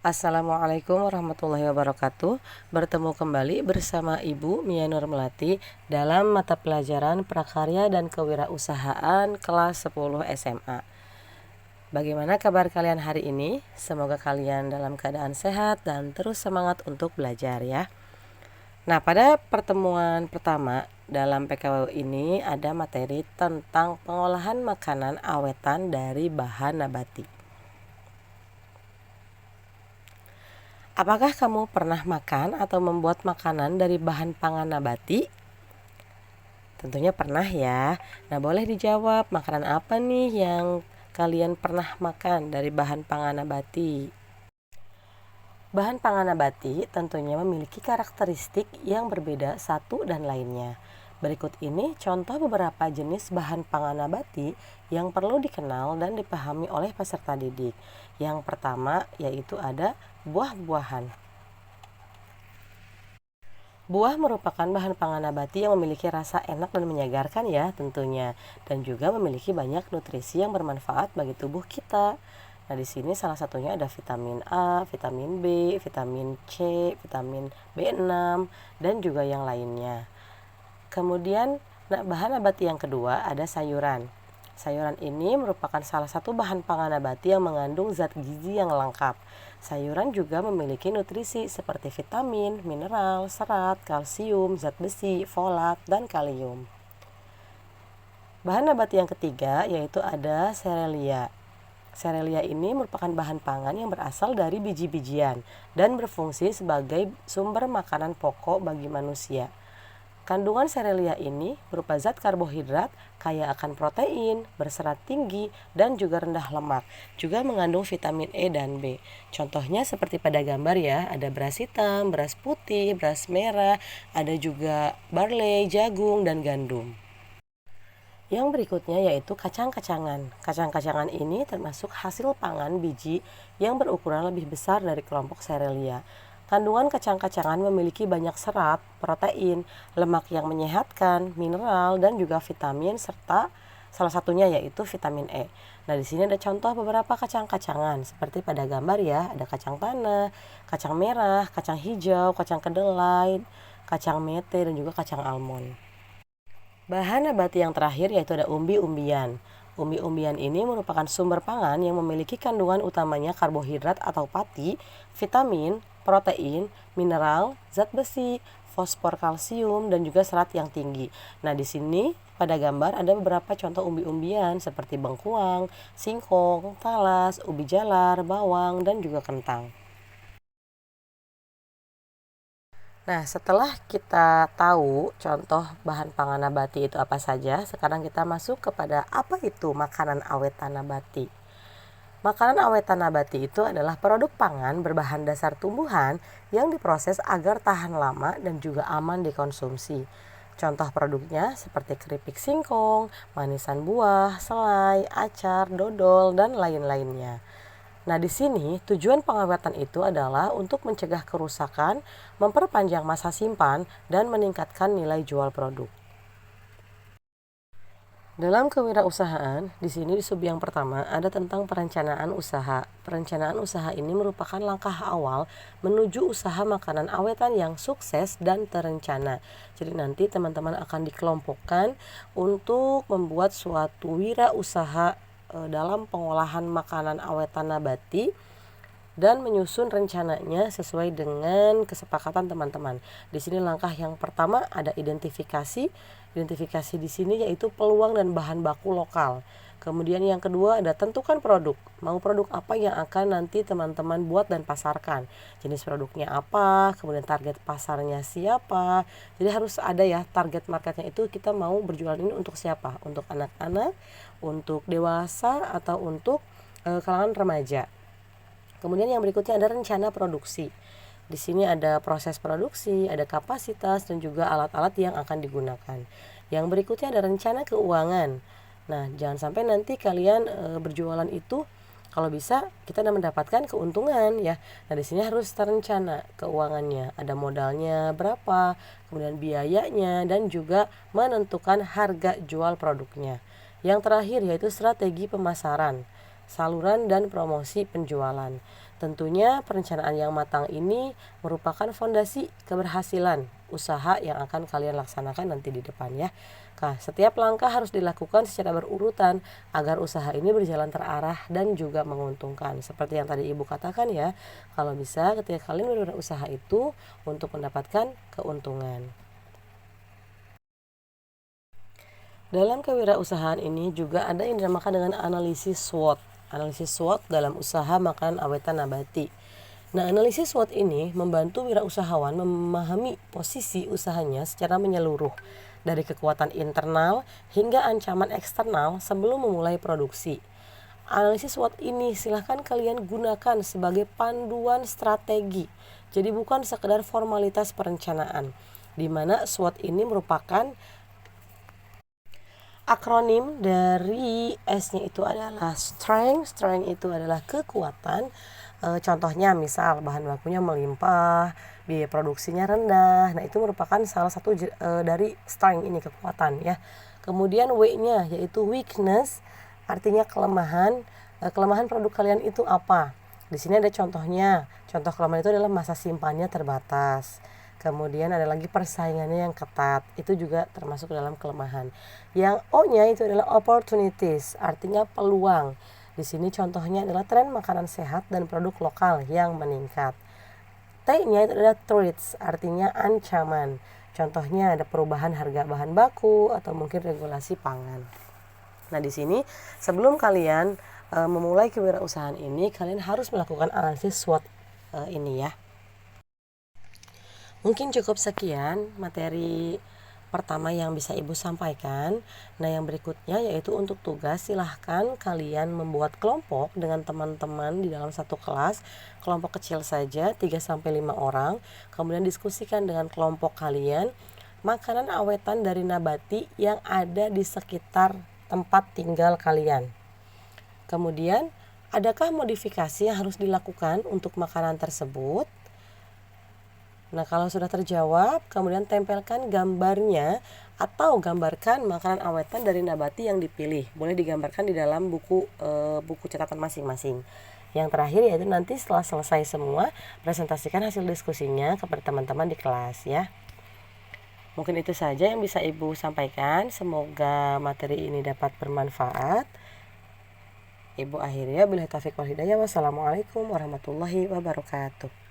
Assalamualaikum warahmatullahi wabarakatuh. Bertemu kembali bersama Ibu Mia Nur Melati dalam mata pelajaran Prakarya dan Kewirausahaan kelas 10 SMA. Bagaimana kabar kalian hari ini? Semoga kalian dalam keadaan sehat dan terus semangat untuk belajar ya. Nah, pada pertemuan pertama dalam PKW ini ada materi tentang pengolahan makanan awetan dari bahan nabati. Apakah kamu pernah makan atau membuat makanan dari bahan pangan nabati? Tentunya pernah ya. Nah, boleh dijawab makanan apa nih yang kalian pernah makan dari bahan pangan nabati? Bahan pangan nabati tentunya memiliki karakteristik yang berbeda satu dan lainnya. Berikut ini contoh beberapa jenis bahan pangan nabati yang perlu dikenal dan dipahami oleh peserta didik. Yang pertama yaitu ada buah-buahan. Buah merupakan bahan pangan nabati yang memiliki rasa enak dan menyegarkan ya tentunya, dan juga memiliki banyak nutrisi yang bermanfaat bagi tubuh kita. Nah, di sini salah satunya ada vitamin A, vitamin B, vitamin C, vitamin B6 dan juga yang lainnya. Kemudian, bahan nabati yang kedua ada sayuran. Sayuran ini merupakan salah satu bahan pangan nabati yang mengandung zat gizi yang lengkap. Sayuran juga memiliki nutrisi seperti vitamin, mineral, serat, kalsium, zat besi, folat, dan kalium. Bahan nabati yang ketiga yaitu ada serelia. Serelia ini merupakan bahan pangan yang berasal dari biji-bijian dan berfungsi sebagai sumber makanan pokok bagi manusia. Kandungan serelia ini berupa zat karbohidrat, kaya akan protein, berserat tinggi, dan juga rendah lemak. Juga mengandung vitamin E dan B. Contohnya seperti pada gambar ya, ada beras hitam, beras putih, beras merah, ada juga barley, jagung, dan gandum. Yang berikutnya yaitu kacang-kacangan. Kacang-kacangan ini termasuk hasil pangan biji yang berukuran lebih besar dari kelompok serelia. Kandungan kacang-kacangan memiliki banyak serat, protein, lemak yang menyehatkan, mineral, dan juga vitamin serta salah satunya yaitu vitamin E. Nah, di sini ada contoh beberapa kacang-kacangan seperti pada gambar ya, ada kacang tanah, kacang merah, kacang hijau, kacang kedelai, kacang mete, dan juga kacang almond. Bahan nabati yang terakhir yaitu ada umbi-umbian. Umbi-umbian ini merupakan sumber pangan yang memiliki kandungan utamanya karbohidrat atau pati, vitamin, protein, mineral, zat besi, fosfor, kalsium, dan juga serat yang tinggi. Nah, di sini pada gambar ada beberapa contoh umbi-umbian seperti bengkuang, singkong, talas, ubi jalar, bawang, dan juga kentang. Nah, setelah kita tahu contoh bahan pangan nabati itu apa saja, sekarang kita masuk kepada apa itu makanan awetan nabati. Makanan awetan nabati itu adalah produk pangan berbahan dasar tumbuhan yang diproses agar tahan lama dan juga aman dikonsumsi. Contoh produknya seperti keripik singkong, manisan buah, selai, acar, dodol, dan lain-lainnya. Nah, di sini tujuan pengawetan itu adalah untuk mencegah kerusakan, memperpanjang masa simpan, dan meningkatkan nilai jual produk. Dalam kewirausahaan, di sini di sub yang pertama ada tentang perencanaan usaha. Perencanaan usaha ini merupakan langkah awal menuju usaha makanan awetan yang sukses dan terencana. Jadi nanti teman-teman akan dikelompokkan untuk membuat suatu wirausaha dalam pengolahan makanan awetan nabati dan menyusun rencananya sesuai dengan kesepakatan teman-teman. Di sini langkah yang pertama ada identifikasi. Identifikasi di sini yaitu peluang dan bahan baku lokal. Kemudian yang kedua ada tentukan produk. Mau produk apa yang akan nanti teman-teman buat dan pasarkan. Jenis produknya apa, kemudian target pasarnya siapa. Jadi harus ada ya target marketnya itu kita mau berjualan ini untuk siapa? Untuk anak-anak, untuk dewasa, atau untuk kalangan remaja. Kemudian yang berikutnya ada rencana produksi. Di sini ada proses produksi, ada kapasitas, dan juga alat-alat yang akan digunakan. Yang berikutnya ada rencana keuangan. Nah, jangan sampai nanti kalian berjualan itu kalau bisa kita mendapatkan keuntungan ya. Nah, di sini harus terencana keuangannya. Ada modalnya berapa, kemudian biayanya, dan juga menentukan harga jual produknya. Yang terakhir yaitu strategi pemasaran, saluran dan promosi penjualan. Tentunya perencanaan yang matang ini merupakan fondasi keberhasilan usaha yang akan kalian laksanakan nanti di depan ya. Nah, setiap langkah harus dilakukan secara berurutan agar usaha ini berjalan terarah dan juga menguntungkan. Seperti yang tadi Ibu katakan ya, kalau bisa ketika kalian berusaha itu untuk mendapatkan keuntungan. Dalam kewirausahaan ini juga ada yang dinamakan dengan analisis SWOT. Analisis SWOT dalam usaha makanan awetan nabati. Nah, analisis SWOT ini membantu wirausahawan memahami posisi usahanya secara menyeluruh, dari kekuatan internal hingga ancaman eksternal sebelum memulai produksi. Analisis SWOT ini silahkan kalian gunakan sebagai panduan strategi. Jadi bukan sekedar formalitas perencanaan, di mana SWOT ini merupakan akronim dari S-nya itu adalah strength itu adalah kekuatan. Contohnya misal bahan bakunya melimpah, biaya produksinya rendah. Nah, itu merupakan salah satu dari strength ini, kekuatan ya. Kemudian W-nya yaitu weakness, artinya kelemahan. Kelemahan produk kalian itu apa? Di sini ada contohnya. Contoh kelemahan itu adalah masa simpannya terbatas. Kemudian ada lagi persaingannya yang ketat, itu juga termasuk dalam kelemahan. Yang O-nya itu adalah opportunities, artinya peluang. Di sini contohnya adalah tren makanan sehat dan produk lokal yang meningkat. T-nya itu adalah threats, artinya ancaman. Contohnya ada perubahan harga bahan baku atau mungkin regulasi pangan. Nah, di sini sebelum kalian memulai kewirausahaan ini, kalian harus melakukan analisis SWOT ini ya. Mungkin cukup sekian materi pertama yang bisa Ibu sampaikan. Nah, yang berikutnya yaitu untuk tugas, silahkan kalian membuat kelompok dengan teman-teman di dalam satu kelas, kelompok kecil saja 3-5 orang. Kemudian diskusikan dengan kelompok kalian makanan awetan dari nabati yang ada di sekitar tempat tinggal kalian. Kemudian, adakah modifikasi yang harus dilakukan untuk makanan tersebut? Nah, kalau sudah terjawab, kemudian tempelkan gambarnya atau gambarkan makanan awetan dari nabati yang dipilih. Boleh digambarkan di dalam buku catatan masing-masing. Yang terakhir yaitu nanti setelah selesai semua, presentasikan hasil diskusinya kepada teman-teman di kelas ya. Mungkin itu saja yang bisa Ibu sampaikan. Semoga materi ini dapat bermanfaat. Ibu akhirnya billahi taufiq wal hidayah. Wassalamualaikum warahmatullahi wabarakatuh.